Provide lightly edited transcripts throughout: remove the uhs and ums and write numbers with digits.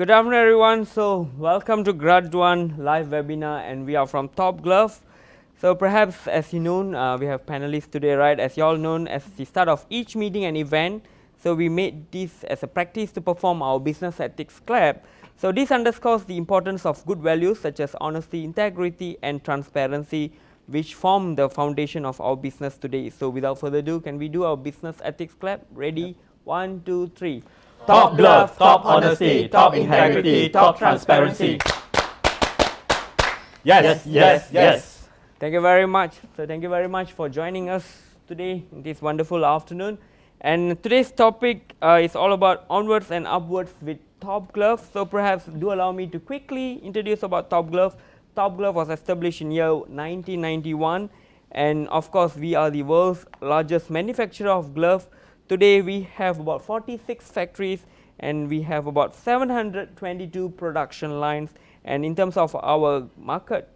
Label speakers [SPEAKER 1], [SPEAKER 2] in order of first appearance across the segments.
[SPEAKER 1] Good afternoon, everyone. So, welcome to GRADUAN live webinar, and we are from Top Glove. So, perhaps as you know, we have panelists today, right? As you all know, as the start of each meeting and event, so we made this as a practice to perform our business ethics clap. So, this underscores the importance of good values such as honesty, integrity, and transparency, which form the foundation of our business today. So, without further ado, can we do our business ethics clap? Ready? 1, 2, 3.
[SPEAKER 2] Top glove, top honesty, top integrity, top transparency. Yes, yes, yes.
[SPEAKER 1] Thank you very much. So thank you very much for joining us today in this wonderful afternoon. And today's topic is all about onwards and upwards with Top Glove. So perhaps do allow me to quickly introduce about Top Glove. Top Glove was established in year 1991, and of course we are the world's largest manufacturer of gloves. Today we have about 46 factories and we have about 722 production lines, and in terms of our market,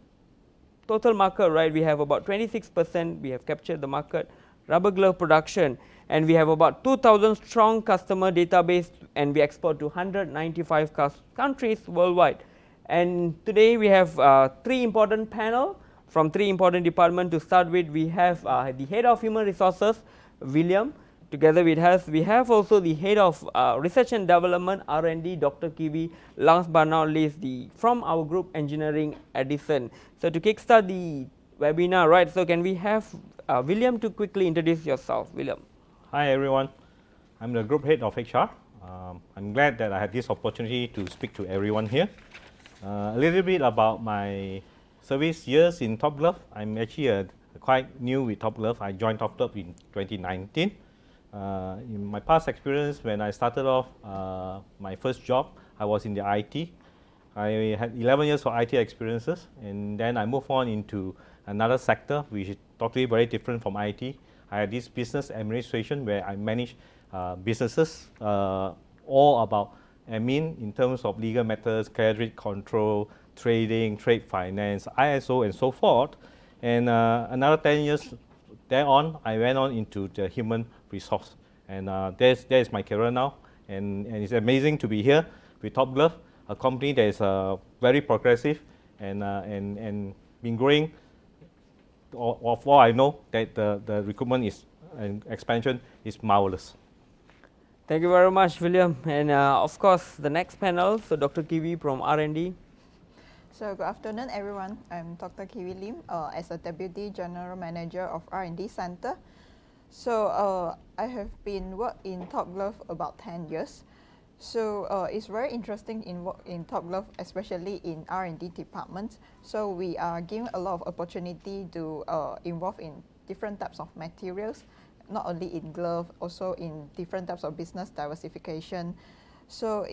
[SPEAKER 1] total market, right, we have about 26%, we have captured the market, rubber glove production, and we have about 2,000 strong customer database, and we export to 195 countries worldwide. And today we have three important panel from three important departments. To start with, we have the head of human resources, William. Together with us, we have also the head of research and development, R&D, Dr. Kiwi. Last but not least, from our group engineering, Edison. So to kickstart the webinar, right? So can we have William to quickly introduce yourself, William?
[SPEAKER 2] Hi everyone, I'm the group head of HR. I'm glad that I had this opportunity to speak to everyone here. A little bit about my service years in Top Glove. I'm actually quite new with Top Glove. I joined Top Glove in 2019. In my past experience, when I started off my first job, I was in the IT. I had 11 years of IT experiences, and then I moved on into another sector which is totally very different from IT. I had this business administration where I manage businesses all about admin in terms of legal matters, credit control, trading, trade finance, ISO, and so forth. And another 10 years thereon, I went on into the human resource, and there's my career now, and it's amazing to be here with Top Glove, a company that is very progressive and been growing. Of all I know, that the recruitment is and expansion is marvelous.
[SPEAKER 1] Thank you very much, William. And of course, the next panel, so Dr. Kiwi from R&D.
[SPEAKER 3] So good afternoon, everyone. I'm Dr. Kiwi Lim, as a Deputy General Manager of R&D Center. So I have been working in Top Glove about 10 years. So it's very interesting in Top Glove, especially in R&D department. So we are given a lot of opportunity to involve in different types of materials, not only in glove, also in different types of business diversification. So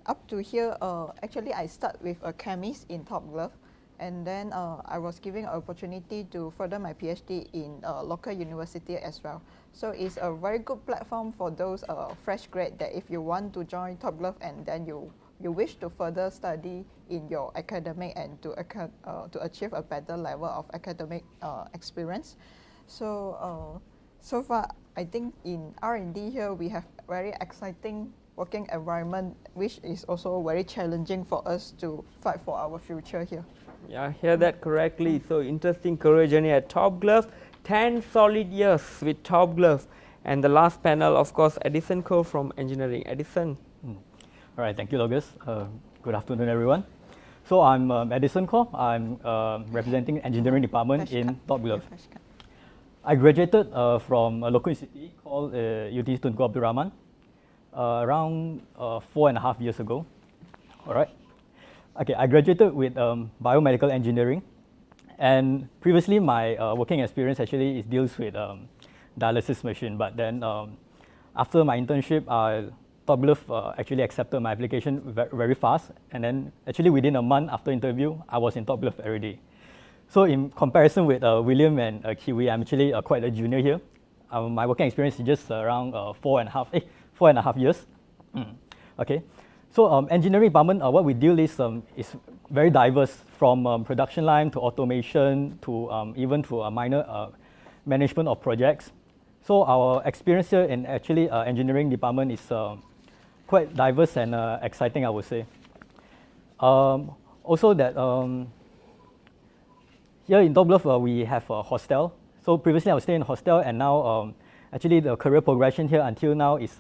[SPEAKER 3] up to here, actually I start with a chemist in Top Glove, and then I was given an opportunity to further my PhD in a local university as well. So it's a very good platform for those fresh grad that if you want to join Top Glove and then you wish to further study in your academic and to achieve a better level of academic experience. So so far, I think in R&D here we have very exciting working environment, which is also very challenging for us to fight for our future here.
[SPEAKER 1] Yeah, hear that correctly. So interesting career journey at Top Glove. 10 solid years with Top Glove. And the last panel, of course, Edison Co from engineering. Edison.
[SPEAKER 4] All right, thank you, Logus. Good afternoon, everyone. So I'm Edison Co. I'm representing engineering department in Top Glove. I graduated from a local institute called UT Tunku Abdul Rahman around 4.5 years ago. All right. Okay, I graduated with biomedical engineering, and previously my working experience actually deals with dialysis machine. But then after my internship, Top Glove actually accepted my application very fast, and then actually within a month after interview, I was in Top Glove every day. So in comparison with William and Kiwi, I'm actually quite a junior here. My working experience is just around 4.5 years. Okay. So engineering department, what we deal is very diverse, from production line to automation to even to a minor management of projects. So our experience here in actually engineering department is quite diverse and exciting, I would say. Also that here in Top Glove, we have a hostel. So previously I was staying in a hostel, and now actually the career progression here until now is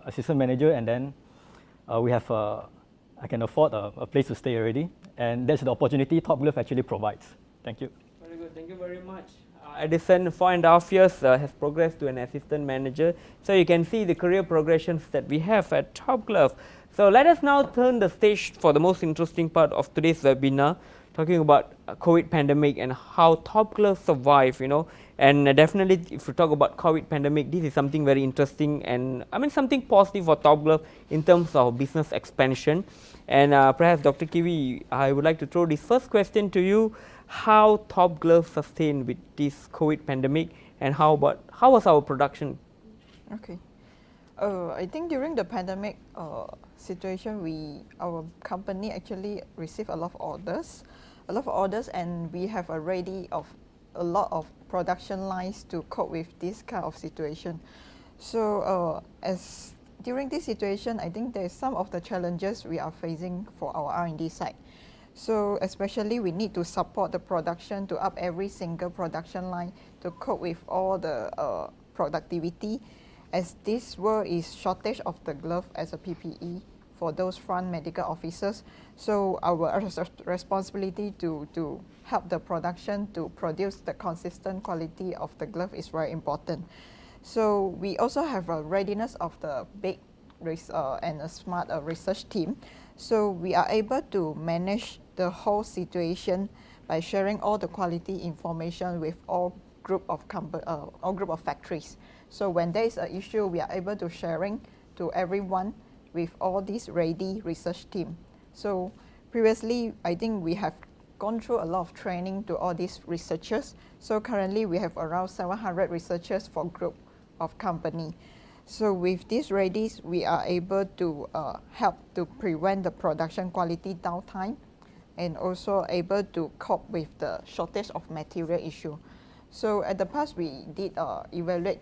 [SPEAKER 4] assistant manager, and then we have I can afford a place to stay already, and that's the opportunity Top Glove actually provides. Thank you.
[SPEAKER 1] Very good, thank you very much. Edison, 4.5 years, has progressed to an assistant manager. So you can see the career progressions that we have at Top Glove. So let us now turn the stage for the most interesting part of today's webinar, talking about COVID pandemic and how Top Glove survived, you know. And definitely, if we talk about COVID pandemic, this is something very interesting and I mean something positive for Top Glove in terms of business expansion. And perhaps Dr. Kiwi, I would like to throw this first question to you: how Top Glove sustained with this COVID pandemic, and how was our production?
[SPEAKER 3] Okay. I think during the pandemic situation, our company actually received a lot of orders, and we have already a lot of production lines to cope with this kind of situation. So as during this situation, I think there's some of the challenges we are facing for our R&D side. So especially we need to support the production to up every single production line to cope with all the productivity, as this world is shortage of the glove as a PPE for those front medical officers. So our responsibility to help the production to produce the consistent quality of the glove is very important. So we also have a readiness of the big and a smart research team. So we are able to manage the whole situation by sharing all the quality information with all group of factories. So when there is an issue, we are able to sharing to everyone with all these ready research team. So previously, I think we have gone through a lot of training to all these researchers. So currently we have around 700 researchers for group of company. So with these readies, we are able to help to prevent the production quality downtime, and also able to cope with the shortage of material issue. So at the past, we did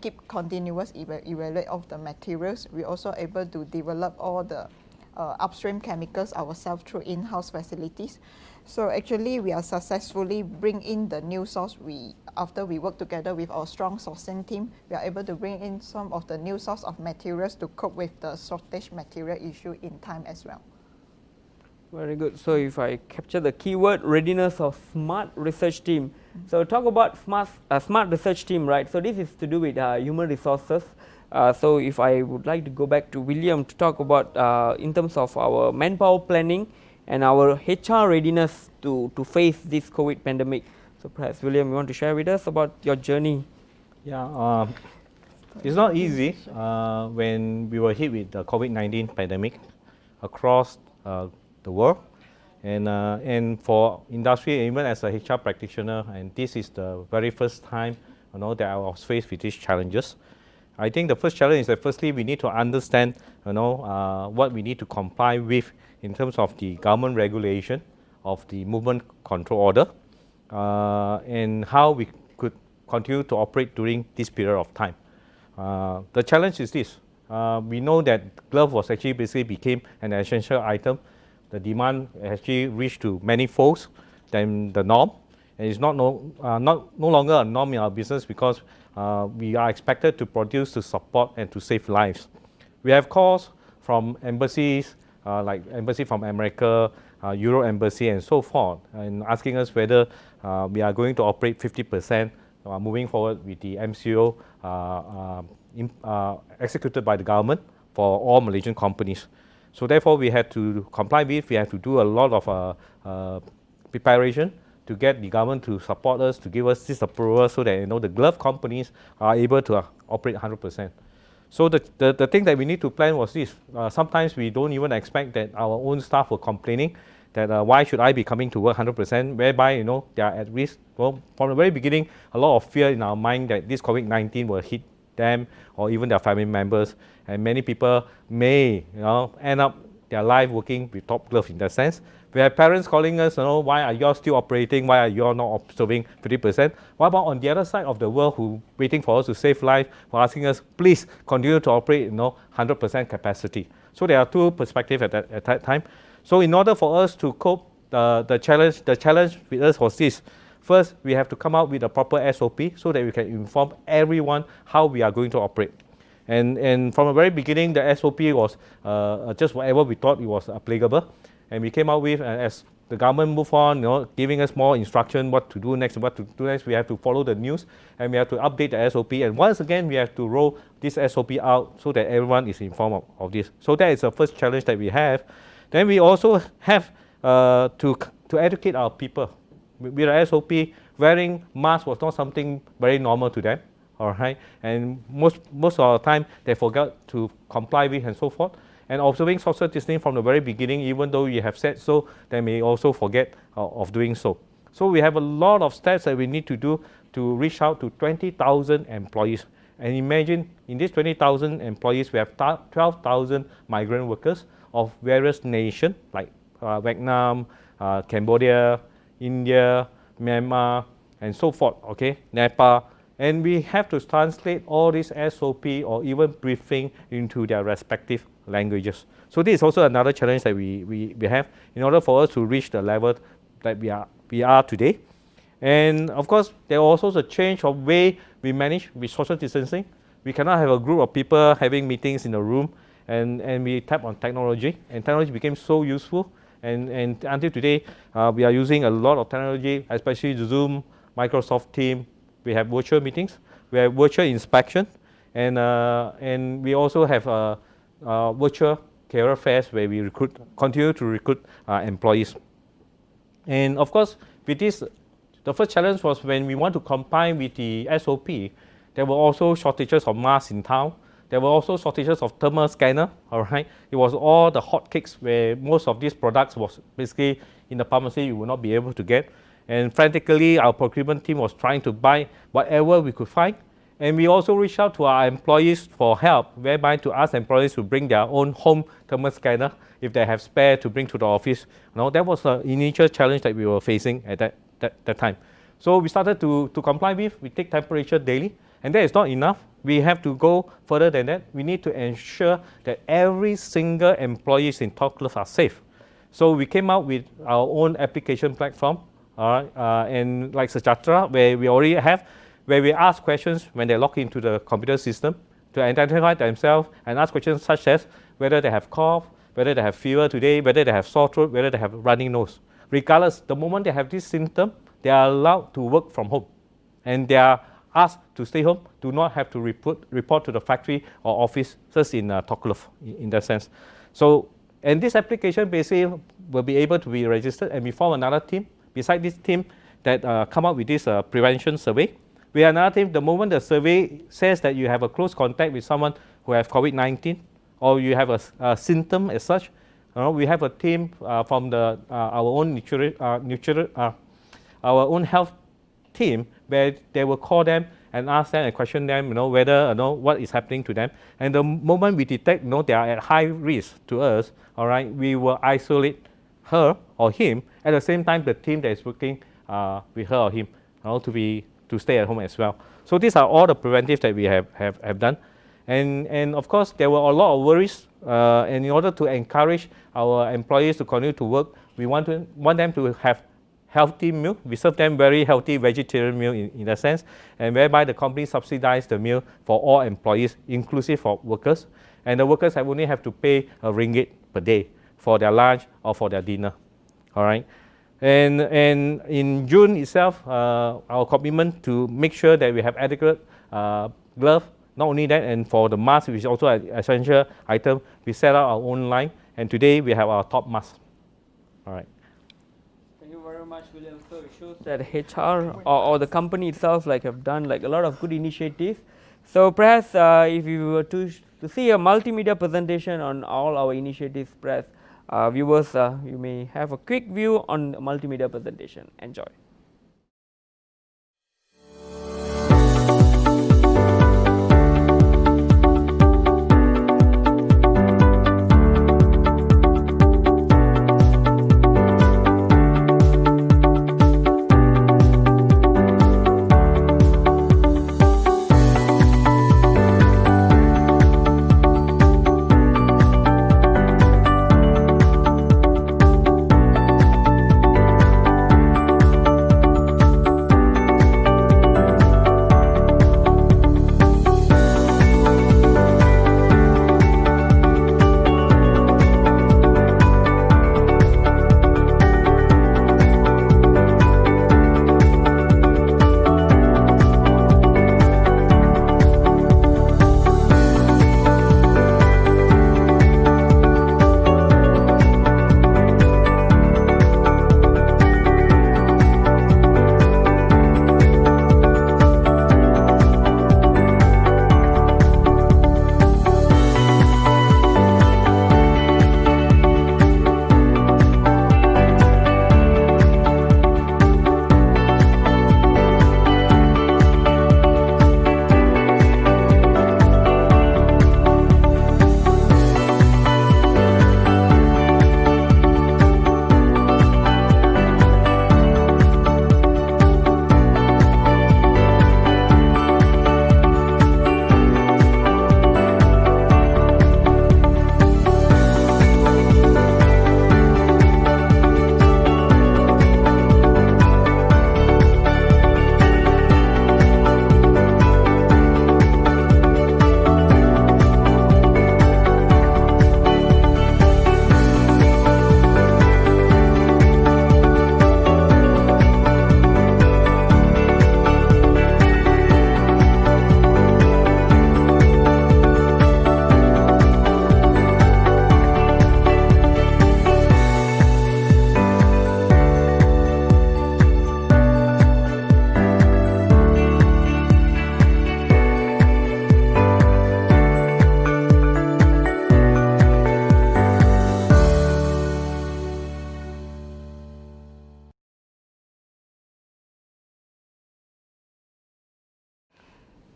[SPEAKER 3] keep continuous evaluate of the materials. We also able to develop all the upstream chemicals ourselves through in-house facilities. So actually, we are successfully bring in the new source. After we work together with our strong sourcing team, we are able to bring in some of the new source of materials to cope with the shortage material issue in time as well.
[SPEAKER 1] Very good. So if I capture the keyword, readiness of smart research team. So talk about smart research team, right? So this is to do with human resources. So if I would like to go back to William to talk about in terms of our manpower planning and our HR readiness to face this COVID pandemic. So perhaps William, you want to share with us about your journey?
[SPEAKER 2] Yeah, it's not easy when we were hit with the COVID-19 pandemic across the world, and for industry, even as a HR practitioner, and this is the very first time that I was faced with these challenges. I think the first challenge is that firstly we need to understand what we need to comply with in terms of the government regulation of the movement control order, and how we could continue to operate during this period of time. The challenge is this: we know that glove was actually basically became an essential item. The demand actually reached to many folds than the norm, and it's no longer a norm in our business because we are expected to produce to support and to save lives. We have calls from embassies, like embassy from America, Euro embassy, and so forth, and asking us whether we are going to operate 50% moving forward with the MCO executed by the government for all Malaysian companies. So therefore, we had to comply with, we had to do a lot of preparation to get the government to support us, to give us this approval so that the glove companies are able to operate 100%. So the thing that we need to plan was this. Sometimes we don't even expect that our own staff were complaining that why should I be coming to work 100%, whereby they are at risk. Well, from the very beginning, a lot of fear in our mind that this COVID-19 will hit them or even their family members, and many people may end up their life working with Top Glove in that sense. We have parents calling us, why are you all still operating? Why are you all not observing 50%? What about on the other side of the world who waiting for us to save life, for asking us, please continue to operate 100% capacity. So there are two perspectives at that time. So in order for us to cope, the challenge with us was this. First, we have to come up with a proper SOP so that we can inform everyone how we are going to operate. And from the very beginning, the SOP was just whatever we thought it was applicable. And we came out with, as the government moved on, giving us more instruction what to do next, we have to follow the news, and we have to update the SOP. And once again, we have to roll this SOP out so that everyone is informed of this. So that is the first challenge that we have. Then we also have to educate our people. With the SOP, wearing masks was not something very normal to them, all right? And most of the time, they forgot to comply with and so forth. And observing social distancing from the very beginning, even though you have said so, they may also forget of doing so. So we have a lot of steps that we need to do to reach out to 20,000 employees. And imagine, in these 20,000 employees, we have 12,000 migrant workers of various nations, like Vietnam, Cambodia, India, Myanmar, and so forth, okay, Nepal. And we have to translate all this SOP or even briefing into their respective languages. So this is also another challenge that we have in order for us to reach the level that we are today. And of course, there are also a change of way we manage with social distancing. We cannot have a group of people having meetings in a room, and we tap on technology, and technology became so useful. And until today, we are using a lot of technology, especially Zoom, Microsoft Teams. We have virtual meetings, we have virtual inspection, and we also have virtual career fairs where we continue to recruit employees. And of course, with this, the first challenge was when we want to comply with the SOP, there were also shortages of masks in town. There were also shortages of thermal scanner, all right? It was all the hotcakes where most of these products was basically in the pharmacy you would not be able to get. And frantically, our procurement team was trying to buy whatever we could find. And we also reached out to our employees for help, whereby to ask employees to bring their own home thermal scanner if they have spare to bring to the office. That was the initial challenge that we were facing at that time. So we started to comply with, we take temperature daily, and that is not enough. We have to go further than that. We need to ensure that every single employees in Top Glove are safe. So we came out with our own application platform, and like Sachatra, where we already have, where we ask questions when they log into the computer system to identify themselves and ask questions such as whether they have cough, whether they have fever today, whether they have sore throat, whether they have running nose. Regardless, the moment they have this symptom, they are allowed to work from home, and they are asked to stay home, do not have to report to the factory or office, just in Top Glove in that sense. So, and this application basically will be able to be registered, and we form another team beside this team that come up with this prevention survey. We have another team, the moment the survey says that you have a close contact with someone who has COVID-19 or you have a symptom as such, we have a team from our own health team where they will call them and ask them and question them, whether what is happening to them. And the moment we detect, they are at high risk to us, all right, we will isolate her or him. At the same time, the team that is working with her or him, to stay at home as well. So these are all the preventive that we have done. And of course, there were a lot of worries. And in order to encourage our employees to continue to work, we want them to have healthy meal. We serve them very healthy vegetarian meal in that sense, and whereby the company subsidized the meal for all employees, inclusive of workers. And the workers only have to pay RM1 per day for their lunch or for their dinner. All right. And in June itself, our commitment to make sure that we have adequate glove. Not only that, and for the mask, which is also an essential item, we set up our own line, and today we have our top mask. All right.
[SPEAKER 1] Thank you very much, William. So it shows that HR or the company itself have done a lot of good initiatives. So perhaps if you were to see a multimedia presentation on all our initiatives, perhaps viewers, you may have a quick view on the multimedia presentation. Enjoy.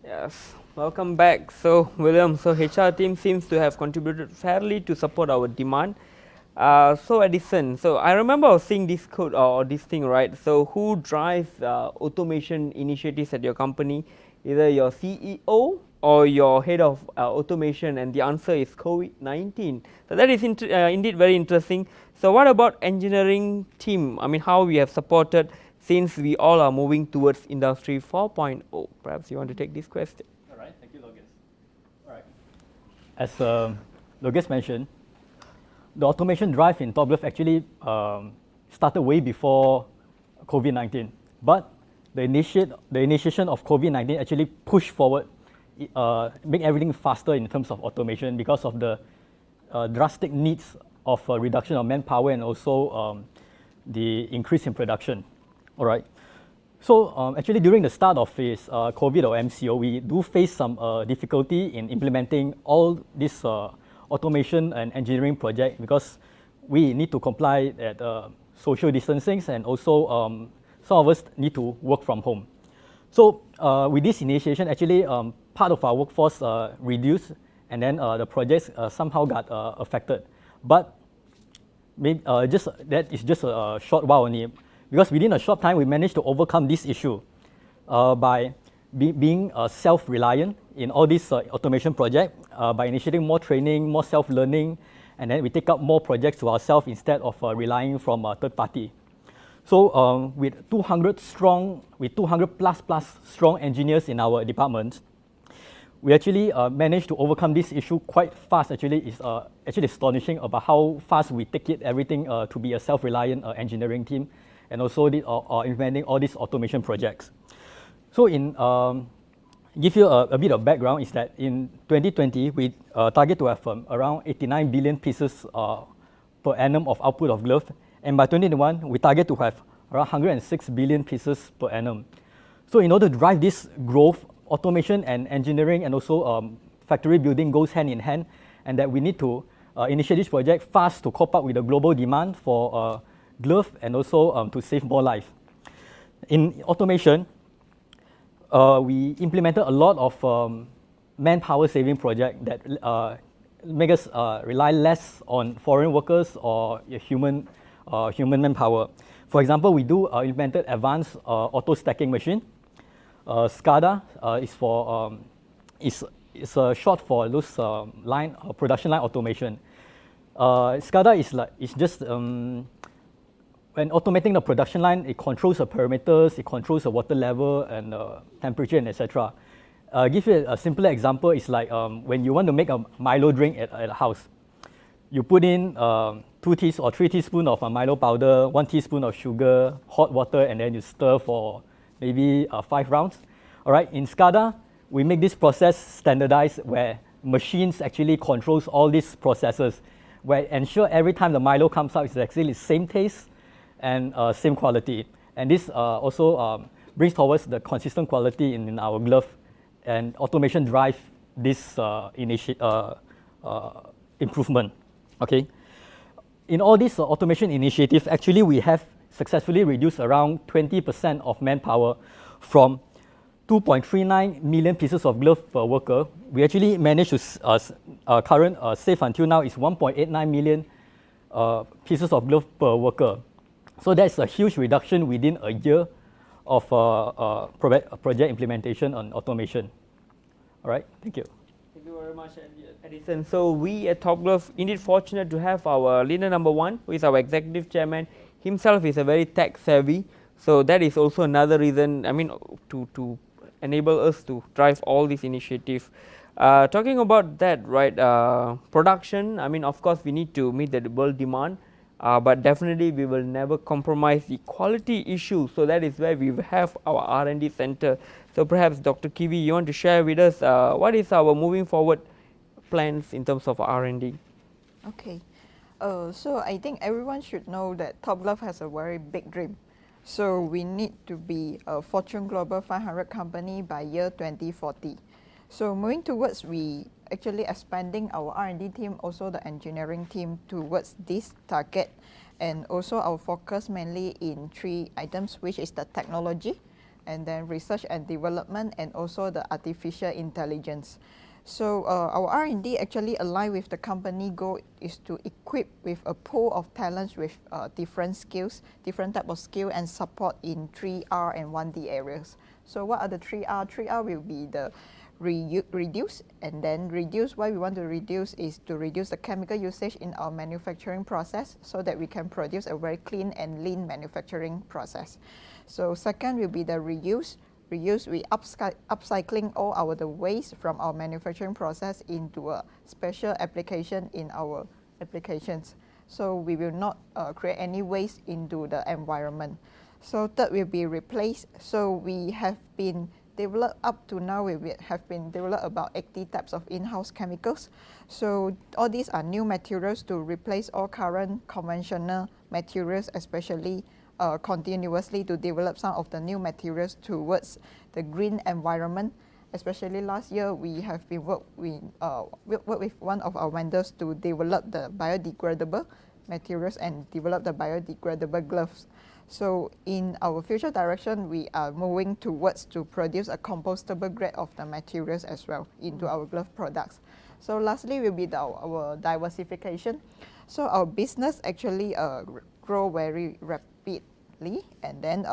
[SPEAKER 1] Yes, welcome back. So, William, so HR team seems to have contributed fairly to support our demand. So, Edison, so I remember I was seeing this code or this thing, right? So, who drives automation initiatives at your company? Either your CEO or your head of automation, and the answer is COVID-19. So, that is indeed very interesting. So, what about engineering team? I mean, how we have supported since we all are moving towards Industry 4.0. Perhaps you want to take this question.
[SPEAKER 4] All right, thank you, Logus. All right. As Logus mentioned, the automation drive in Top Glove actually started way before COVID-19. But the initiation of COVID-19 actually pushed forward, make everything faster in terms of automation because of the drastic needs of reduction of manpower and also the increase in production. All right. So actually, during the start of this COVID or MCO, we do face some difficulty in implementing all this automation and engineering project because we need to comply at social distancing, and also some of us need to work from home. So with this initiation, actually part of our workforce reduced, and then the projects somehow got affected. But maybe that is just a short while only. Because within a short time, we managed to overcome this issue by being self-reliant in all these automation projects, by initiating more training, more self-learning, and then we take up more projects to ourselves instead of relying from a third party. So with 200 plus strong engineers in our department, we actually managed to overcome this issue quite fast. Actually, it's actually astonishing about how fast we take it everything to be a self-reliant engineering team, and also implementing all these automation projects. So give you a bit of background is that in 2020, we target to have around 89 billion pieces per annum of output of glove. And by 2021, we target to have around 106 billion pieces per annum. So in order to drive this growth, automation and engineering and also factory building goes hand in hand, and that we need to initiate this project fast to cope up with the global demand for glove and also to save more life. In automation, we implemented a lot of manpower saving projects that make us rely less on foreign workers or human manpower. For example, we do implemented advanced auto stacking machine. SCADA is short for those production line automation. SCADA is just when automating the production line, it controls the parameters, it controls the water level and temperature and etc. Give you a simpler example, it's like when you want to make a Milo drink at a house. You put in 2 or 3 teaspoons of Milo powder, 1 teaspoon of sugar, hot water, and then you stir for maybe 5 rounds. All right, in SCADA, we make this process standardized where machines actually controls all these processes, where ensure every time the Milo comes out, it's actually the same taste and same quality. And this also brings towards the consistent quality in our glove, and automation drive this improvement. Okay. In all these automation initiatives, actually we have successfully reduced around 20% of manpower from 2.39 million pieces of glove per worker. We actually managed to current save until now is 1.89 million pieces of glove per worker. So that's a huge reduction within a year of project implementation on automation. All right, thank you.
[SPEAKER 1] Thank you very much, Edison. So we at Top Glove indeed fortunate to have our leader number 1, who is our executive chairman. Himself is a very tech savvy. So that is also another reason, I mean, to enable us to drive all these initiatives. Talking about that, right, production, I mean, of course, we need to meet the world demand, but definitely we will never compromise the quality issue. So that is where we have our R&D center. So perhaps Dr. Kiwi, you want to share with us what is our moving forward plans in terms of R&D?
[SPEAKER 3] Okay. So I think everyone should know that Top Glove has a very big dream. So we need to be a Fortune Global 500 company by year 2040. So moving towards, we actually expanding our R&D team, also the engineering team towards this target, and also our focus mainly in 3 items, which is the technology, and then research and development, and also the artificial intelligence. So our R&D actually aligned with the company goal is to equip with a pool of talents with different skills, different type of skill and support in 3R and 1D areas. So what are the 3R? 3R will be the reduce, and then reduce, why we want to reduce is to reduce the chemical usage in our manufacturing process so that we can produce a very clean and lean manufacturing process. So second will be the reuse. Reuse, we upcycling all the waste from our manufacturing process into a special application in our applications. So we will not create any waste into the environment. So third will be replace. So we have been developed up to now, we have been developed about 80 types of in-house chemicals. So all these are new materials to replace all current conventional materials, especially continuously to develop some of the new materials towards the green environment. Especially last year, we have been work with one of our vendors to develop the biodegradable materials and develop the biodegradable gloves. So in our future direction, we are moving towards to produce a compostable grade of the materials as well into our glove products. So lastly will be our diversification. So our business actually grow very rapidly, and then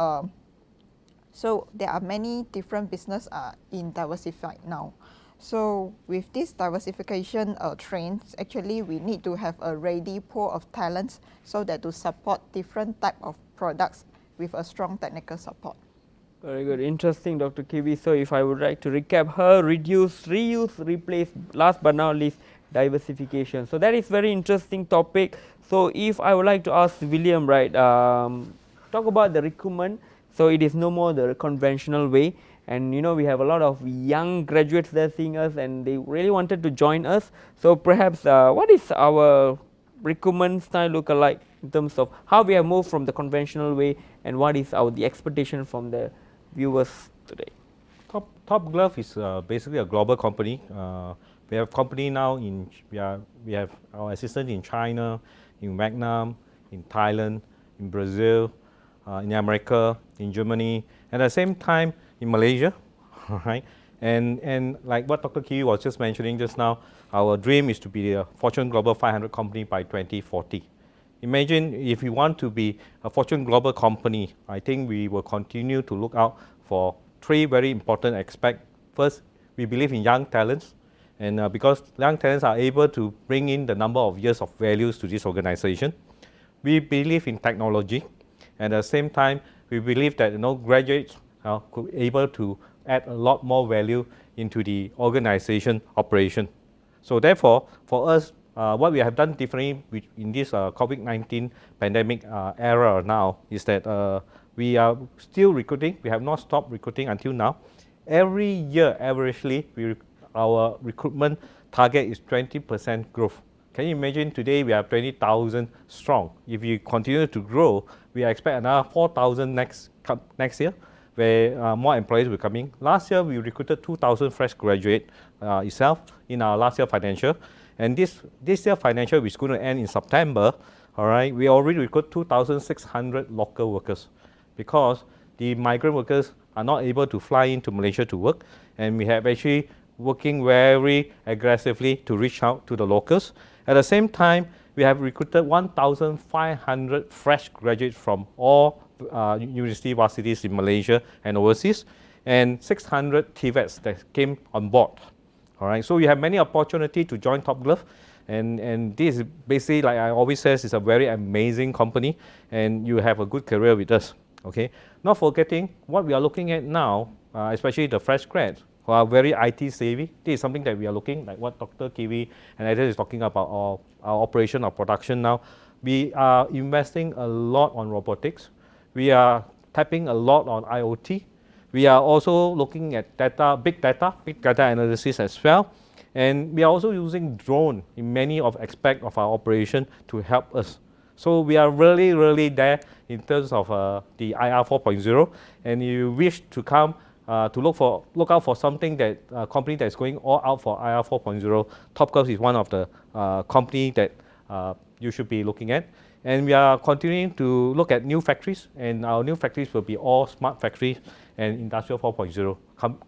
[SPEAKER 3] so there are many different business in diversified now. So with this diversification trends, actually we need to have a ready pool of talents so that to support different type of products with a strong technical support.
[SPEAKER 1] Very good, interesting, Dr. Kiwi. So if I would like to recap her, reduce, reuse, replace, last but not least, diversification. So that is very interesting topic. So if I would like to ask William, right, talk about the recruitment. So it is no more the conventional way, and you know we have a lot of young graduates there seeing us and they really wanted to join us. So perhaps what is our recruitment style look like in terms of how we have moved from the conventional way, and what is the expectation from the viewers today?
[SPEAKER 2] Top Glove is basically a global company. We have company now we have our assistant in China, in Vietnam, in Thailand, in Brazil, in America, in Germany, and at the same time in Malaysia, right? And like what Dr. Kiwi was just mentioning just now, our dream is to be a Fortune Global 500 company by 2040. Imagine if we want to be a Fortune Global company, I think we will continue to look out for three very important aspects. First, we believe in young talents, and because young talents are able to bring in the number of years of values to this organization. We believe in technology, and at the same time, we believe that graduates could be able to add a lot more value into the organization operation. So therefore, for us, what we have done differently in this COVID-19 pandemic era now is that we are still recruiting. We have not stopped recruiting until now. Every year, averagely, our recruitment target is 20% growth. Can you imagine today we are 20,000 strong. If we continue to grow, we expect another 4,000 next year, where more employees will come in. Last year, we recruited 2,000 fresh graduates itself in our last year financial. And this year financial, which is going to end in September, all right, we already recruit 2,600 local workers because the migrant workers are not able to fly into Malaysia to work. And we have actually working very aggressively to reach out to the locals. At the same time, we have recruited 1,500 fresh graduates from all university varsities in Malaysia and overseas, and 600 TVETs that came on board. All right, so you have many opportunity to join Top Glove, and this is basically, like I always say, is a very amazing company, and you have a good career with us. Okay, not forgetting what we are looking at now, especially the fresh grads who are very IT savvy. This is something that we are looking, like what Dr. Kiwi and others is talking about our operation, our production now. We are investing a lot on robotics. We are tapping a lot on IoT. We are also looking at big data analysis as well. And we are also using drone in many aspects of our operation to help us. So we are really, really there in terms of the IR 4.0. And you wish to come to look out for something that company that is going all out for IR 4.0. Top Glove is one of the company that you should be looking at. And we are continuing to look at new factories, and our new factories will be all smart factories and Industrial 4.0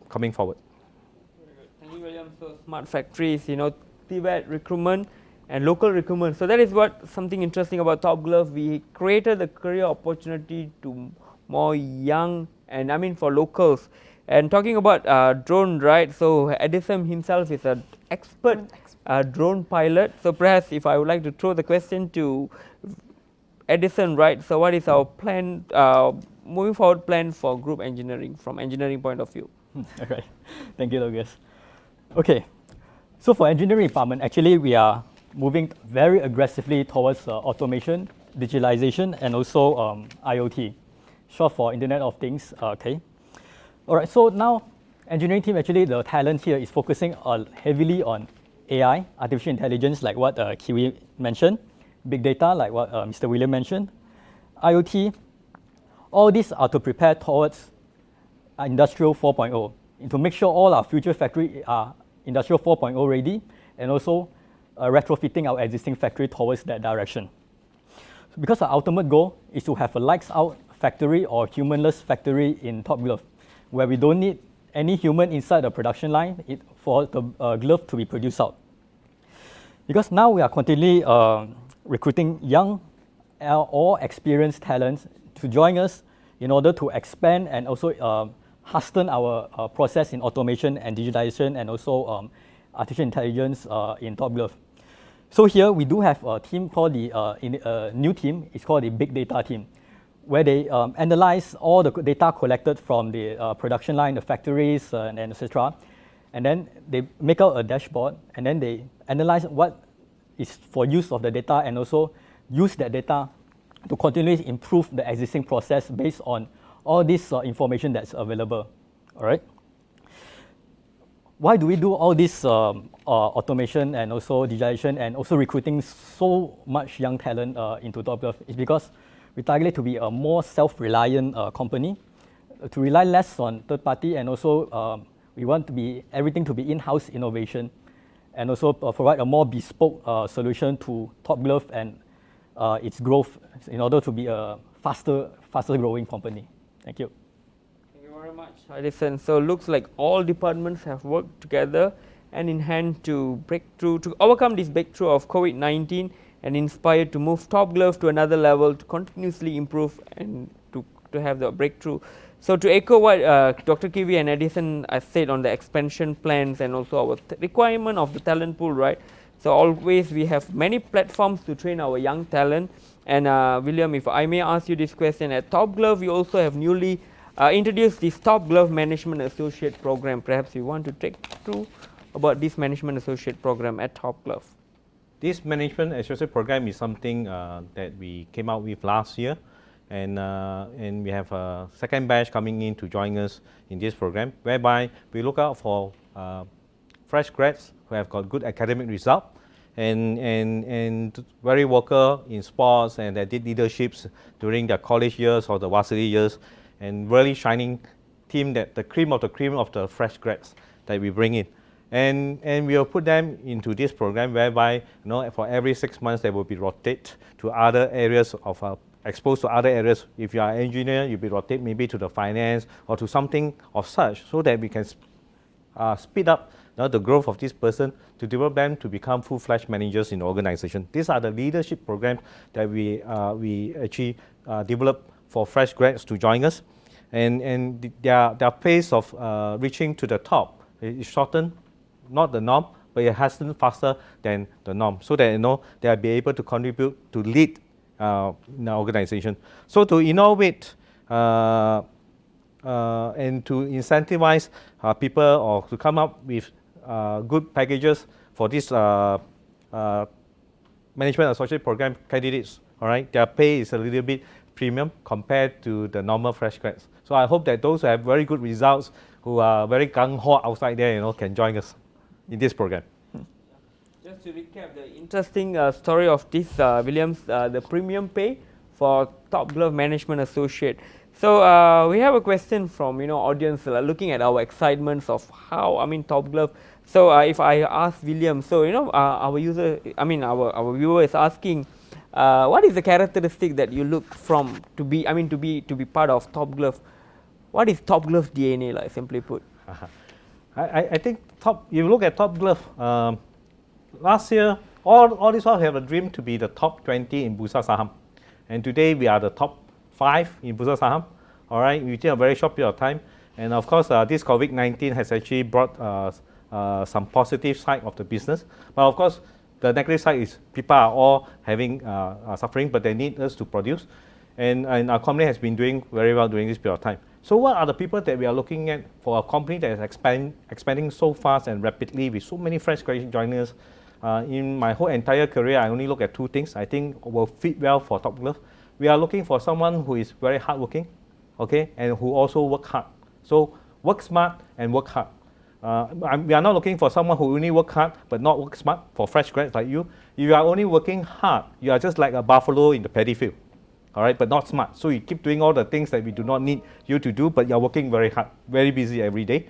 [SPEAKER 2] coming forward.
[SPEAKER 1] Thank you, William. So smart factories, TVET recruitment and local recruitment. So that is what something interesting about Top Glove. We created the career opportunity to more young, and I mean for locals. And talking about drone, right? So Edison himself is an expert drone pilot. So perhaps if I would like to throw the question to Edison, right? So what is our plan, moving forward plan for group engineering from engineering point of view?
[SPEAKER 4] All right, thank you, Lucas. Okay, so for engineering department, actually we are moving very aggressively towards automation, digitalization, and also IoT, short for Internet of Things. Okay. All right. So now, engineering team actually the talent here is focusing heavily on AI, artificial intelligence, like what Kiwi mentioned, big data, like what Mr. William mentioned, IoT. All these are to prepare towards Industrial 4.0, and to make sure all our future factories are Industrial 4.0 ready, and also retrofitting our existing factory towards that direction. So because our ultimate goal is to have a lights out factory or humanless factory in Top Glove, where we don't need any human inside the production line for the glove to be produced out. Because now we are continually recruiting young or experienced talents to join us in order to expand and also hasten our process in automation and digitalization, and also artificial intelligence in Top Glove. So here we do have a team called the new team. It's called the big data team, where they analyze all the data collected from the production line, the factories, and etc. And then they make out a dashboard, and then they analyze what is for use of the data, and also use that data to continually improve the existing process based on all this information that's available. All right. Why do we do all this automation and also digitalization and also recruiting so much young talent into Top Glove? It's because we target to be a more self-reliant company, to rely less on third party, and also we want to be everything to be in-house innovation, and also provide a more bespoke solution to Top Glove and its growth in order to be a faster growing company. Thank you.
[SPEAKER 1] Thank you very much, Edison. So looks like all departments have worked together and in hand to overcome this breakthrough of COVID-19 and inspired to move Top Glove to another level, to continuously improve and to have the breakthrough. So to echo what Dr. Kiwi and Edison said on the expansion plans and also our requirement of the talent pool, right? So always we have many platforms to train our young talent. And William, if I may ask you this question, at Top Glove we also have newly introduced this Top Glove Management Associate program. Perhaps you want to take through about this Management Associate program at Top Glove.
[SPEAKER 2] This Management Associate program is something that we came out with last year, and we have a second batch coming in to join us in this program, whereby we look out for fresh grads who have got good academic result and very vocal in sports, and that did leaderships during their college years or the varsity years, and really shining team, that the cream of the fresh grads that we bring in. And we will put them into this program, whereby for every 6 months they will be rotated to other areas of exposed to other areas. If you are an engineer, you'll be rotated maybe to the finance or to something of such, so that we can speed up the growth of this person to develop them to become full-fledged managers in the organization. These are the leadership programs that we actually develop for fresh grads to join us, and their pace of reaching to the top is shortened, not the norm, but it hastens faster than the norm, so that they'll be able to contribute to lead in the organization. So to innovate and to incentivize people, or to come up with good packages for this Management Associate Program candidates, all right, their pay is a little bit premium compared to the normal fresh grads. So I hope that those who have very good results, who are very gung-ho outside there, can join us in this program.
[SPEAKER 1] Just to recap the interesting story of this, Williams, the premium pay for Top Glove Management Associate. So we have a question from audience looking at our excitements of how Top Glove. So if I ask William, so our user, our viewer is asking, what is the characteristic that you look from to be, to be part of Top Glove? What is Top Glove DNA like, simply put?
[SPEAKER 2] I think you look at Top Glove, last year, all this while we have a dream to be the top 20 in Bursa Saham. And today we are the top 5 in Bursa Saham, all right, within a very short period of time. And of course, this COVID-19 has actually brought some positive side of the business. But of course, the negative side is people are all having suffering, but they need us to produce. And our company has been doing very well during this period of time. So what are the people that we are looking at for a company that is expanding so fast and rapidly with so many fresh graduates joining us? In my whole entire career, I only look at 2 things I think will fit well for Top Glove. We are looking for someone who is very hardworking, okay, and who also work hard. So work smart and work hard. We are not looking for someone who only work hard but not work smart for fresh grads like you. If you are only working hard, you are just like a buffalo in the paddy field, all right, but not smart. So you keep doing all the things that we do not need you to do, but you are working very hard, very busy every day.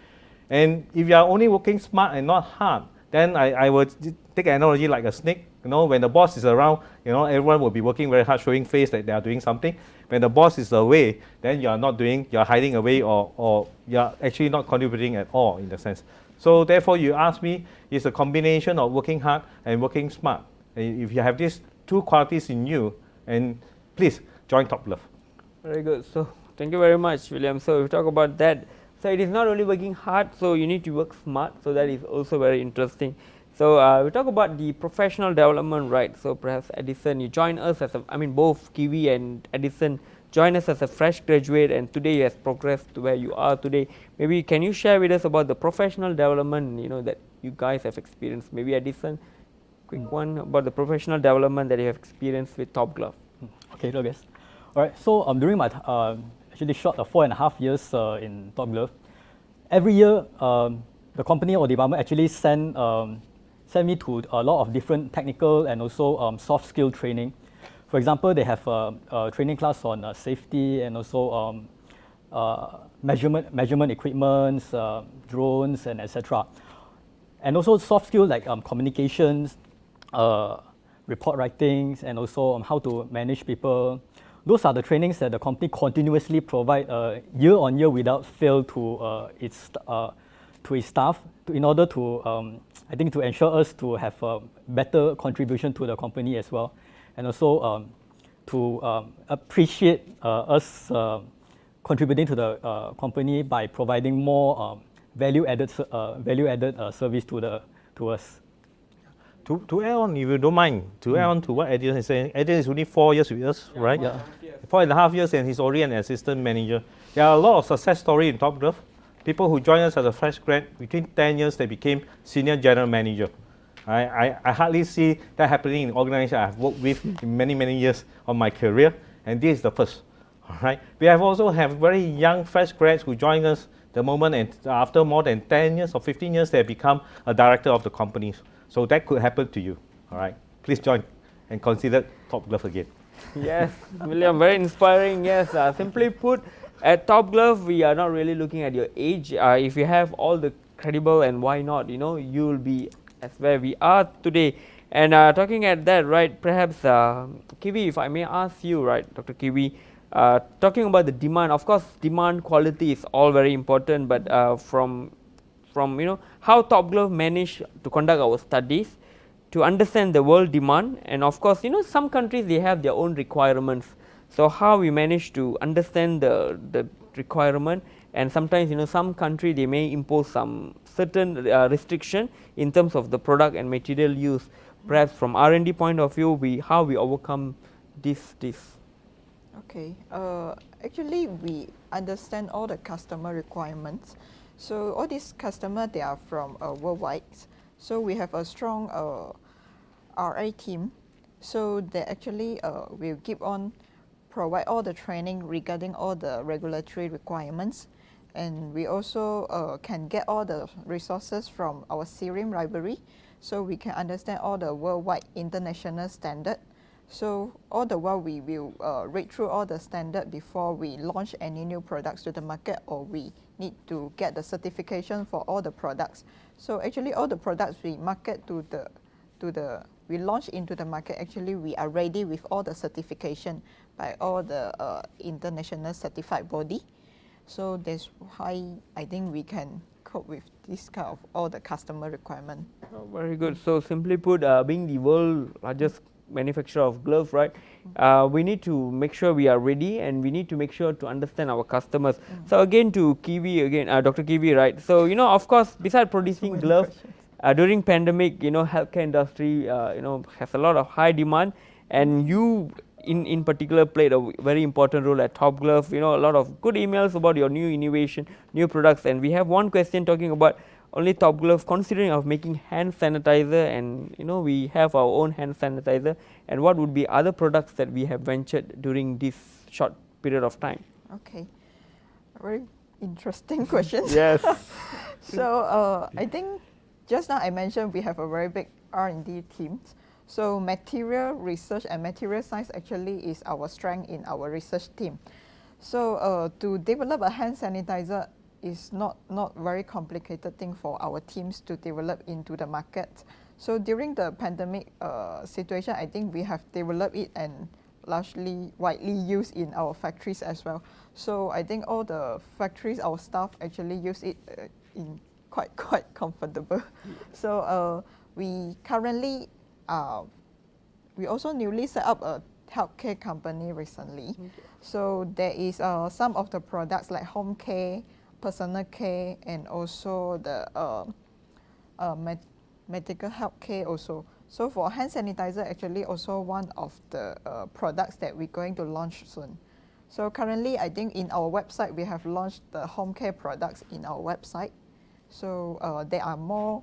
[SPEAKER 2] And if you are only working smart and not hard, then I would take an analogy like a snake. You know, when the boss is around, you know, everyone will be working very hard, showing face that they are doing something. When the boss is away, then you are not doing, you are hiding away, or you are actually not contributing at all in the sense. So therefore, you ask me, it's a combination of working hard and working smart. And if you have these 2 qualities in you, and please join Top Glove.
[SPEAKER 1] Very good. So thank you very much, William. So we talk about that. So it is not only working hard, so you need to work smart. So that is also very interesting. So we talk about the professional development, right? So perhaps Edison, you join us as both Kiwi and Edison join us as a fresh graduate, and today you have progressed to where you are today. Maybe can you share with us about the professional development, that you guys have experienced? Maybe Edison, quick one about the professional development that you have experienced with Top Glove.
[SPEAKER 4] Okay, Logus. All right. So during my actually short 4.5 years in Top Glove, every year the company or department actually send me to a lot of different technical and also soft skill training. For example, they have a training class on safety and also measurement equipments, drones, and etc. And also soft skills like communications, report writings, and also how to manage people. Those are the trainings that the company continuously provide year on year without fail to its staff, in order to I think to ensure us to have a better contribution to the company as well, and also to appreciate us contributing to the company by providing more value-added service to us.
[SPEAKER 2] To add on, if you don't mind, add on to what Edison is saying, Edison is only 4 years with us, right?
[SPEAKER 4] Yeah.
[SPEAKER 2] 4.5 years, and he's already an assistant manager. There are a lot of success stories in Top Glove. People who join us as a fresh grad, within 10 years, they became senior general manager. I hardly see that happening in organizations I've worked with in many, many years of my career, and this is the first. All right. We also have very young fresh grads who join us the moment, and after more than 10 years or 15 years, they become a director of the companies. So that could happen to you. All right. Please join and consider Top Glove again.
[SPEAKER 1] Yes, William, very inspiring. Yes, simply put, at Top Glove, we are not really looking at your age. If you have all the credible, and why not, you will be as where we are today. And talking at that, right, perhaps Kiwi, if I may ask you, right, Dr. Kiwi, talking about the demand, of course, demand quality is all very important, but from how Top Glove managed to conduct our studies, to understand the world demand, and of course, some countries, they have their own requirements. So how we manage to understand the requirement, and sometimes, some country, they may impose some certain restriction in terms of the product and material use. Perhaps from R&D point of view, how we overcome this.
[SPEAKER 3] Okay, actually we understand all the customer requirements. So all these customers, they are from worldwide. So we have a strong RA team. So they actually will keep on provide all the training regarding all the regulatory requirements. And we also can get all the resources from our CRM library, so we can understand all the worldwide international standard. So all the while we will read through all the standard before we launch any new products to the market, or we need to get the certification for all the products. So actually all the products we market to the we launch into the market, actually we are ready with all the certification by all the international certified body. So that's why I think we can cope with this kind of all the customer requirement.
[SPEAKER 1] Oh, very good. So simply put, being the world largest manufacturer of gloves, right? We need to make sure we are ready, and we need to make sure to understand our customers. So again, to Kiwi again, Dr. Kiwi, right? So of course, besides producing gloves, during pandemic, healthcare industry, has a lot of high demand, and you in particular played a very important role at Top Glove. A lot of good emails about your new innovation, new products, and we have one question talking about only Top Glove considering of making hand sanitizer, and we have our own hand sanitizer, and what would be other products that we have ventured during this short period of time?
[SPEAKER 3] Okay, very interesting question.
[SPEAKER 1] Yes.
[SPEAKER 3] So I think just now I mentioned we have a very big R&D team. So material research and material science actually is our strength in our research team. So to develop a hand sanitizer is not very complicated thing for our teams to develop into the market. So during the pandemic situation, I think we have developed it and largely widely used in our factories as well. So I think all the factories, our staff actually use it in quite comfortable. So we currently we also newly set up a healthcare company recently. Okay. So there is some of the products like home care, personal care, and also the medical health care also. So for hand sanitizer, actually also one of the products that we're going to launch soon. So currently, I think in our website, we have launched the home care products in our website. So there are more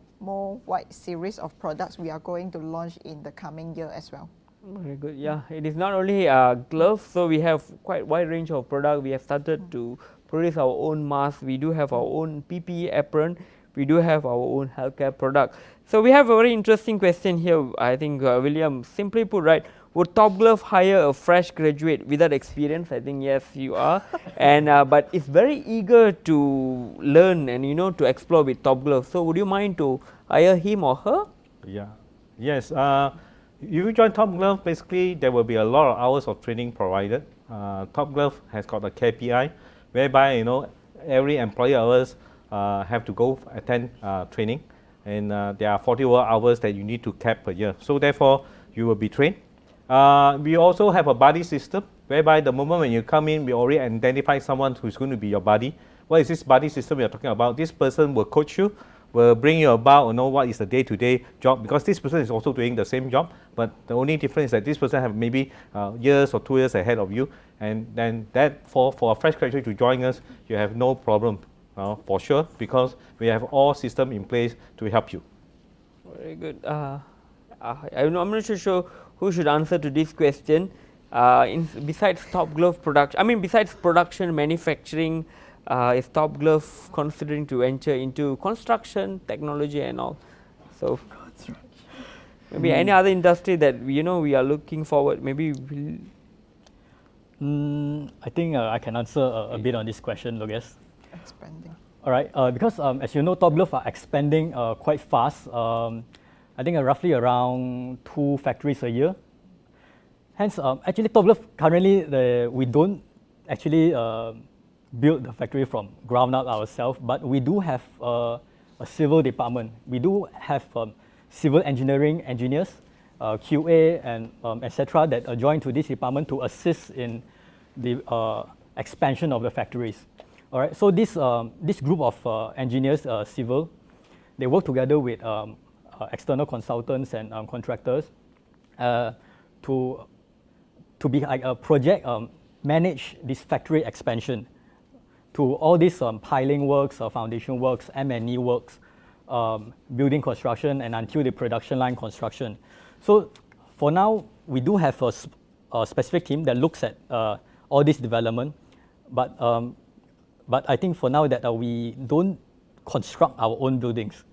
[SPEAKER 3] wide series of products we are going to launch in the coming year as well.
[SPEAKER 1] Very good. Yeah, it is not only gloves, so we have quite wide range of product. We have started to produce our own mask. We do have our own PPE apron. We do have our own healthcare product. So we have a very interesting question here. I think William, simply put, right? Would Top Glove hire a fresh graduate without experience? I think yes, you are, and but is very eager to learn and to explore with Top Glove. So would you mind to hire him or her?
[SPEAKER 2] Yeah. Yes. If you join Top Glove, basically there will be a lot of hours of training provided. Top Glove has got a KPI, whereby every employee of ours have to go attend training, and there are 40 hours that you need to cap per year. So therefore, you will be trained. We also have a buddy system, whereby the moment when you come in, we already identify someone who's going to be your buddy. What is this buddy system we are talking about? This person will coach you, will bring you about, what is the day-to-day job, because this person is also doing the same job, but the only difference is that this person have maybe years or 2 years ahead of you, and then that for a fresh graduate to join us, you have no problem for sure, because we have all systems in place to help you.
[SPEAKER 1] Very good. I'm not sure who should answer to this question. Besides Top Glove production, besides production, manufacturing, is Top Glove considering to enter into construction, technology and all? So maybe any other industry that we are looking forward, maybe
[SPEAKER 4] I think I can answer a bit on this question, Logas.
[SPEAKER 3] Expanding.
[SPEAKER 4] All right, because as you know, Top Glove are expanding quite fast. I think roughly around 2 factories a year. Hence, actually Top Glove currently, we don't actually build the factory from ground up ourselves, but we do have a civil department. We do have civil engineering engineers, QA and etc. that are joined to this department to assist in the expansion of the factories. All right, so this group of engineers, civil, they work together with external consultants and contractors to be like a project manage this factory expansion to all these piling works, foundation works, M&E works, building construction, and until the production line construction. So for now, we do have a specific team that looks at all this development, but I think for now that we don't construct our own buildings.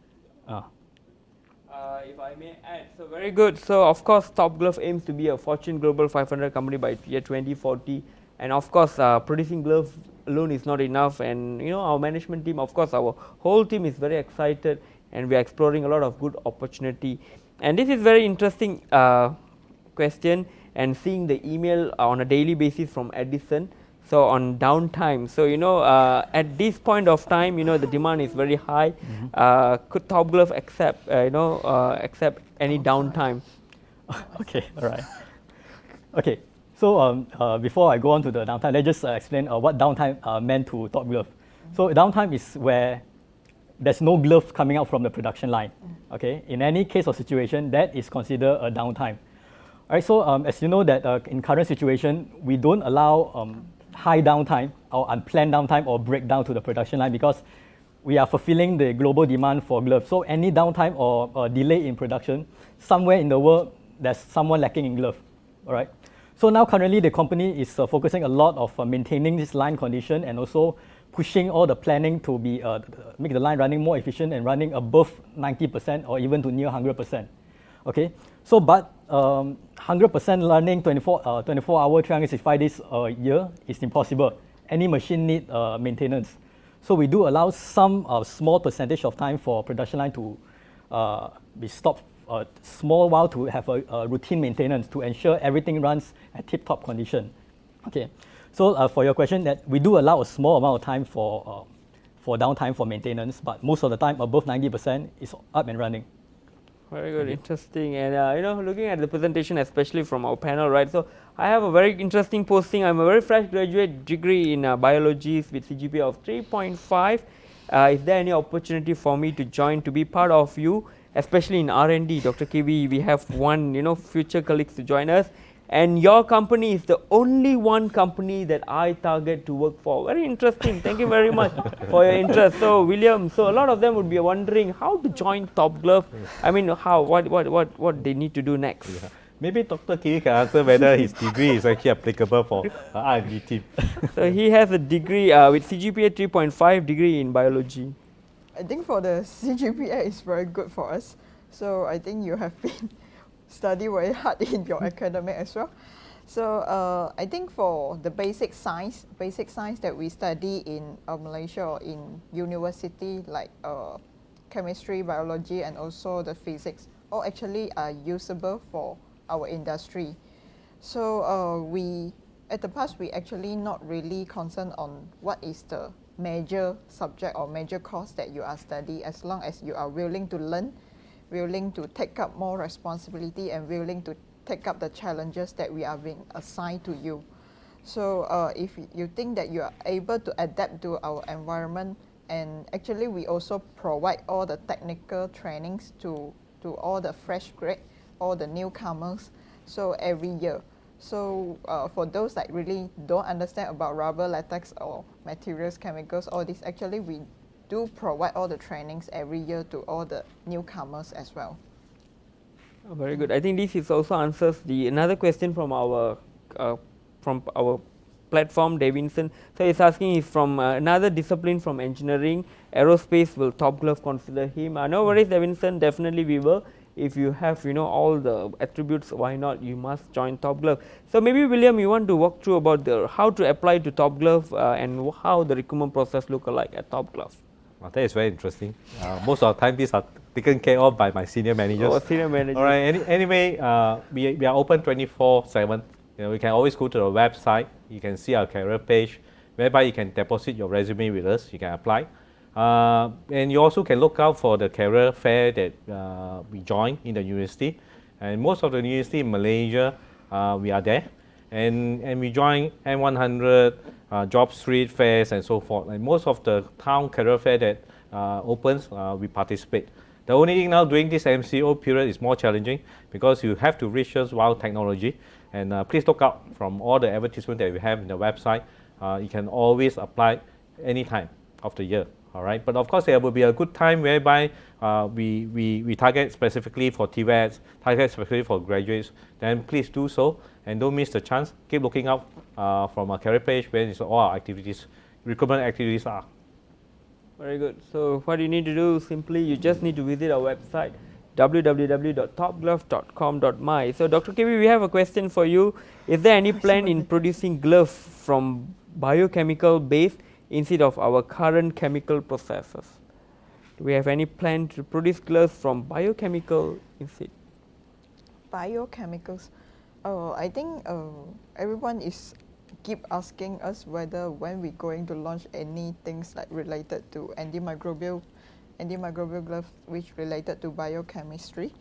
[SPEAKER 1] If I may add, so very good. So of course, Top Glove aims to be a Fortune Global 500 company by year 2040, and of course, producing gloves alone is not enough. And our management team, of course, our whole team is very excited, and we are exploring a lot of good opportunity. And this is very interesting question, and seeing the email on a daily basis from Edison. So on downtime, so at this point of time, the demand is very high. Could Top Glove accept accept any downtime?
[SPEAKER 4] Okay, all right. Okay, so before I go on to the downtime, let's just explain what downtime meant to Top Glove. So downtime is where there's no glove coming out from the production line. Okay, in any case or situation, that is considered a downtime. All right, so as you know that in current situation, we don't allow high downtime or unplanned downtime or breakdown to the production line because we are fulfilling the global demand for gloves. So any downtime or delay in production, somewhere in the world, there's someone lacking in glove. All right. So now currently the company is focusing a lot of maintaining this line condition and also pushing all the planning to be make the line running more efficient and running above 90% or even to near 100%. Okay. So but 100% running 24 hour, 365 days a year is impossible. Any machine need maintenance. So we do allow some small percentage of time for production line to be stopped a small while to have a routine maintenance to ensure everything runs at tip-top condition. Okay, so for your question, that we do allow a small amount of time for downtime for maintenance, but most of the time above 90% is up and running.
[SPEAKER 1] Very good, interesting. And looking at the presentation, especially from our panel, right? So I have a very interesting posting. I'm a very fresh graduate, degree in biology with CGPA of 3.5. Is there any opportunity for me to join, to be part of you, especially in R&D? Dr. KV, we have one, future colleagues to join us. And your company is the only one company that I target to work for. Very interesting. Thank you very much for your interest. So William, so a lot of them would be wondering how to join Top Glove. I mean, what they need to do next.
[SPEAKER 2] Yeah. Maybe Dr. Kiwi can answer whether his degree is actually applicable for R&D team.
[SPEAKER 1] So he has a degree with CGPA 3.5 degree in biology.
[SPEAKER 3] I think for the CGPA is very good for us. So I think you have been study very hard in your academic as well. So I think for the basic science that we study in Malaysia or in university, like chemistry, biology, and also the physics, all actually are usable for our industry. So at the past, we actually not really concerned on what is the major subject or major course that you are studying, as long as you are willing to learn, willing to take up more responsibility, and willing to take up the challenges that we are being assigned to you. So if you think that you are able to adapt to our environment, and actually we also provide all the technical trainings to all the fresh grad, all the newcomers, so every year. So for those that really don't understand about rubber, latex, or materials, chemicals, all this, actually we do provide all the trainings every year to all the newcomers as well.
[SPEAKER 1] Oh, very good. I think this is also answers another question from our platform, Davinson. So he's asking if from another discipline from engineering, aerospace, will Top Glove consider him? No worries, Davinson, definitely we will. If you have all the attributes, why not? You must join Top Glove. So maybe William, you want to walk through about how to apply to Top Glove and how the recruitment process look like at Top Glove.
[SPEAKER 2] Well, that is very interesting. Most of the time, these are taken care of by my senior managers.
[SPEAKER 1] Oh, senior managers.
[SPEAKER 2] All right. Anyway, we are open 24/7. You can always go to the website. You can see our career page, whereby you can deposit your resume with us. You can apply, and you also can look out for the career fair that we join in the university. And most of the university in Malaysia, we are there, and we join M100, job street fairs, and so forth. And most of the town career fair that opens, we participate. The only thing now during this MCO period is more challenging because you have to reach us via technology. And please look out from all the advertisements that we have in the website. You can always apply any time of the year. All right, but of course there will be a good time whereby we target specifically for TVETs, target specifically for graduates. Then please do so and don't miss the chance. Keep looking out from our career page where all our activities, recruitment activities are.
[SPEAKER 1] Very good. So what you need to do, simply you just need to visit our website, www.topglove.com.my. So Dr. KV, we have a question for you. Is there any plan in producing gloves from biochemical base instead of our current chemical processes? Do we have any plan to produce gloves from biochemical instead?
[SPEAKER 3] biochemicals. I think everyone is keep asking us whether when we're going to launch any things like related to antimicrobial gloves which related to biochemistry.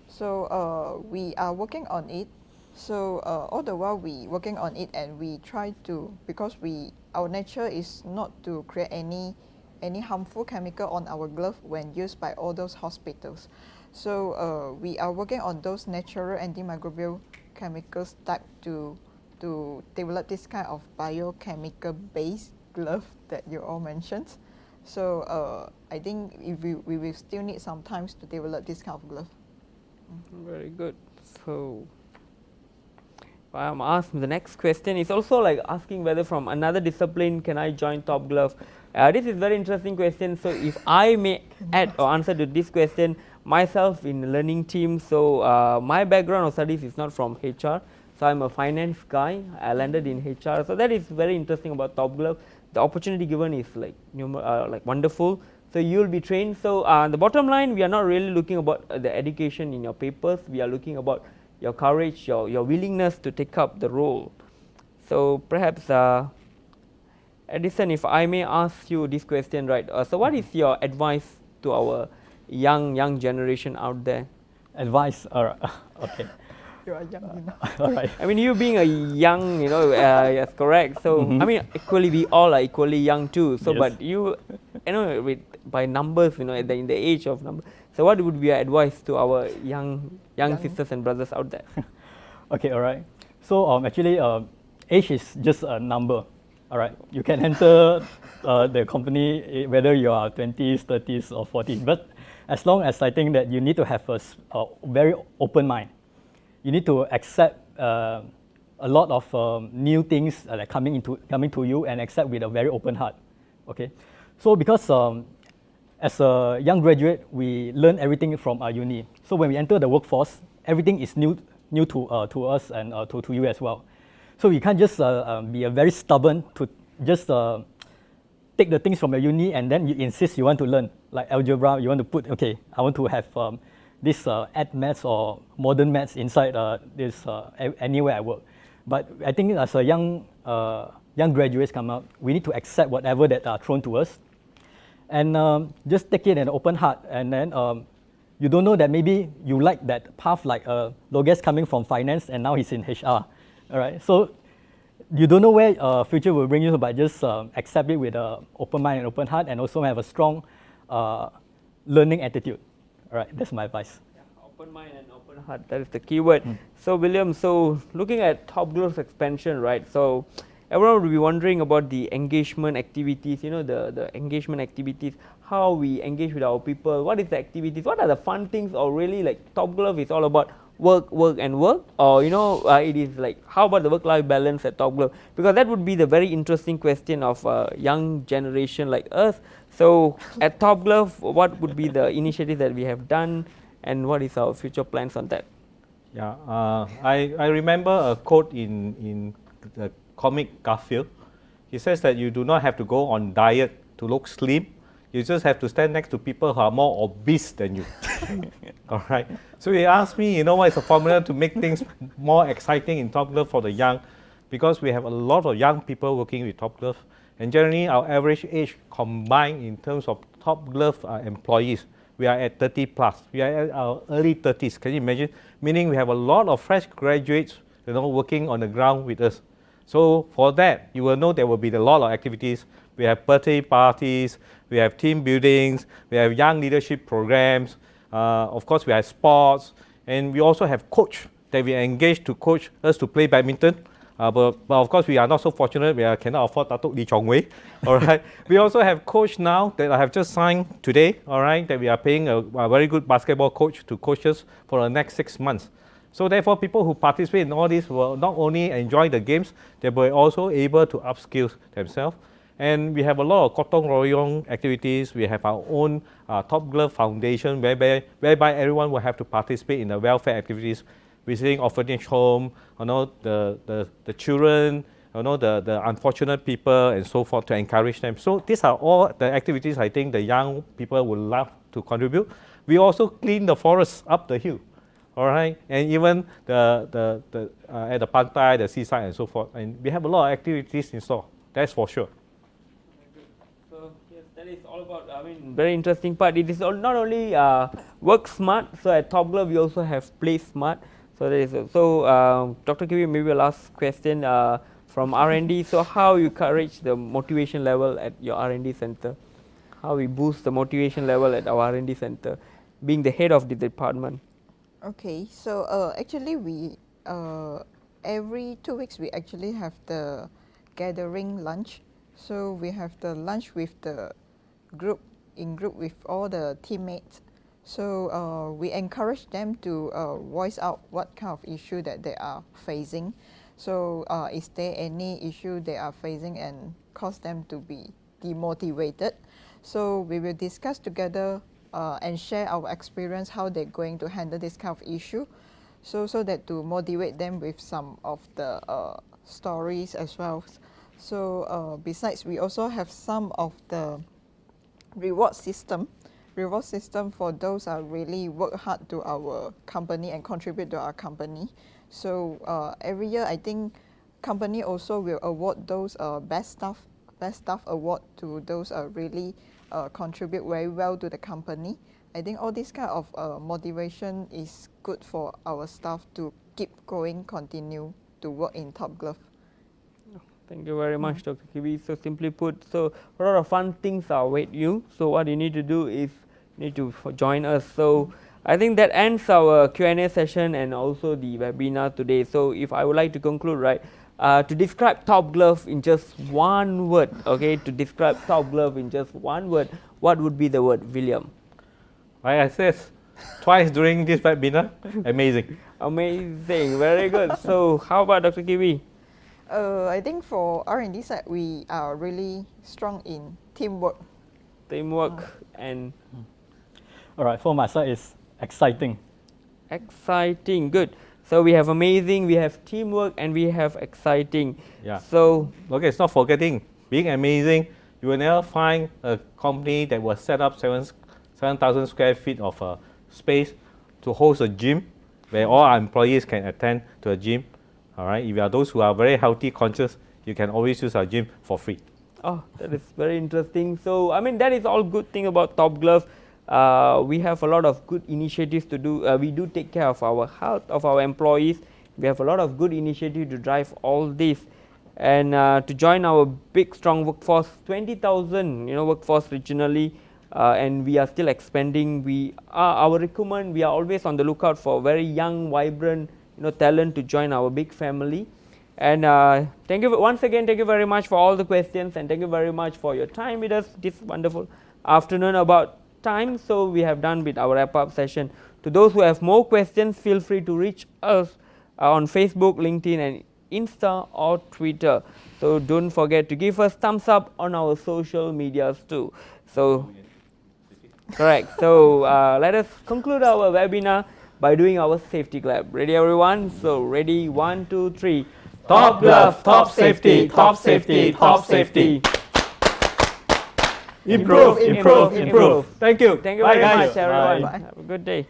[SPEAKER 3] So we are working on it. So all the while we working on it, and we try to, because our nature is not to create any harmful chemical on our glove when used by all those hospitals. So we are working on those natural antimicrobial chemicals type to develop this kind of biochemical based glove that you all mentioned. So I think we will still need some time to develop this kind of glove.
[SPEAKER 1] Very good. So I'm asked the next question is also like asking whether from another discipline can I join Top Glove. This is very interesting question. So if I may add or answer to this question, myself in the learning team. So my background of studies is not from HR. So I'm a finance guy. I landed in HR. So that is very interesting about Top Glove. The opportunity given is like wonderful. So you will be trained. So the bottom line, we are not really looking about the education in your papers. We are looking about your courage, your willingness to take up the role. So perhaps, Edison, if I may ask you this question, right? So what is your advice to our young generation out there?
[SPEAKER 4] Advice, okay.
[SPEAKER 3] You are young enough.
[SPEAKER 4] All right.
[SPEAKER 1] I mean, you being a young, yes, correct. So I mean, equally, we all are equally young too. So,
[SPEAKER 4] Yes.
[SPEAKER 1] but you by numbers, in the age of numbers. So, what would be your advice to our young sisters and brothers out there?
[SPEAKER 4] Okay, all right. So actually, age is just a number. All right, you can enter the company whether you are 20s, 30s, or 40s. But as long as I think that you need to have a very open mind. You need to accept a lot of new things that coming to you, and accept with a very open heart. Okay, so because as a young graduate, we learn everything from our uni. So when we enter the workforce, everything is new to us and to you as well. So we can't just be very stubborn to just take the things from your uni and then you insist you want to learn. Like algebra, you want to put, okay, I want to have this add maths or modern maths inside this anywhere I work. But I think as a young graduates come out, we need to accept whatever that are thrown to us, and just take it in an open heart. And then you don't know that maybe you like that path, like Loges coming from finance and now he's in HR. All right, so you don't know where future will bring you, but just accept it with an open mind and open heart, and also have a strong learning attitude. All right, that's my advice.
[SPEAKER 1] Yeah, open mind and open heart, that is the key word. So William, so looking at Top Glove's expansion, right? So everyone will be wondering about the engagement activities, the engagement activities, how we engage with our people, what is the activities, what are the fun things, or really like Top Glove is all about work, and work, or it is like, how about the work-life balance at Top Glove? Because that would be the very interesting question of a young generation like us. So at Top Glove, what would be the initiatives that we have done, and what is our future plans on that?
[SPEAKER 2] Yeah, I remember a quote in the comic Garfield. He says that you do not have to go on diet to look slim. You just have to stand next to people who are more obese than you. All right. So he asked me, what is the formula to make things more exciting in Top Glove for the young? Because we have a lot of young people working with Top Glove, and generally our average age combined in terms of Top Glove employees, we are at 30 plus. We are at our early 30s. Can you imagine? Meaning we have a lot of fresh graduates, working on the ground with us. So for that, you will know there will be a lot of activities. We have birthday parties, we have team buildings, we have young leadership programs, of course we have sports, and we also have coach that we engage to coach us to play badminton. But of course we are not so fortunate, we cannot afford Datuk Lee Chong Wei. All right. We also have coach now that I have just signed today, all right, that we are paying a very good basketball coach to coach us for the next 6 months. So therefore, people who participate in all this will not only enjoy the games, they will also able to upskill themselves. And we have a lot of Kotong Royong activities. We have our own Top Glove Foundation, whereby everyone will have to participate in the welfare activities, visiting orphanage home, the children, the unfortunate people, and so forth, to encourage them. So these are all the activities I think the young people would love to contribute. We also clean the forests up the hill. all right, and even at the pantai, the seaside, and so forth. And we have a lot of activities in store. That's for sure.
[SPEAKER 1] So yes, that is all about. I mean, very interesting part. It is not only work smart. So at Top Glove, we also have play smart. So there is Dr. Kiwi, maybe a last question from R&D. So how you encourage the motivation level at your R&D center? How we boost the motivation level at our R&D center, being the head of the department?
[SPEAKER 3] Okay, so actually we every 2 weeks we actually have the gathering lunch. So we have the lunch with the group with all the teammates. So we encourage them to voice out what kind of issue that they are facing. So is there any issue they are facing and cause them to be demotivated? So we will discuss together and share our experience how they're going to handle this kind of issue. So that to motivate them with some of the stories as well. So besides, we also have some of the reward system for those who really work hard to our company and contribute to our company. So every year, I think company also will award those best staff award to those really contribute very well to the company. I think all this kind of motivation is good for our staff to keep going, continue to work in Top Glove.
[SPEAKER 1] Thank you very much, Dr. Kiwi. So simply put, so a lot of fun things await you. So what you need to do is join us. So I think that ends our Q&A session and also the webinar today. So if I would like to conclude, right, to describe Top Glove in just one word, okay, to describe Top Glove in just one word, what would be the word, William?
[SPEAKER 2] Like I said twice during this webinar, amazing.
[SPEAKER 1] Amazing, very good. So how about Dr. Kiwi?
[SPEAKER 3] I think for R&D side, we are really strong in teamwork.
[SPEAKER 1] Teamwork and...
[SPEAKER 4] All right, for my side is exciting.
[SPEAKER 1] Exciting, good. So we have amazing, we have teamwork, and we have exciting.
[SPEAKER 2] Yeah.
[SPEAKER 1] So
[SPEAKER 2] okay, it's not forgetting being amazing. You will never find a company that will set up 7,000 square feet of space to host a gym where all our employees can attend to a gym. All right. If you are those who are very healthy conscious, you can always use our gym for free.
[SPEAKER 1] oh, that is very interesting. So I mean, that is all good thing about Top Glove. We have a lot of good initiatives to do. We do take care of our health of our employees. We have a lot of good initiative to drive all this, and to join our big strong workforce, 20,000 workforce regionally, and we are still expanding. Our recruitment, we are always on the lookout for very young, vibrant talent to join our big family. And thank you once again. Thank you very much for all the questions, and thank you very much for your time with us this wonderful afternoon. About time, so we have done with our wrap-up session. To those who have more questions, feel free to reach us on Facebook, LinkedIn, and Insta or Twitter. So don't forget to give us thumbs up on our social medias too. So correct. So let us conclude our webinar by doing our safety clap. Ready, everyone? So ready, 1, 2, 3.
[SPEAKER 2] Top Glove, top safety, top safety, top safety. Improve, improve, improve. Thank you.
[SPEAKER 1] Thank you
[SPEAKER 2] Bye,
[SPEAKER 1] very
[SPEAKER 2] guys.
[SPEAKER 1] much, everyone.
[SPEAKER 3] Bye.
[SPEAKER 1] Have a good day.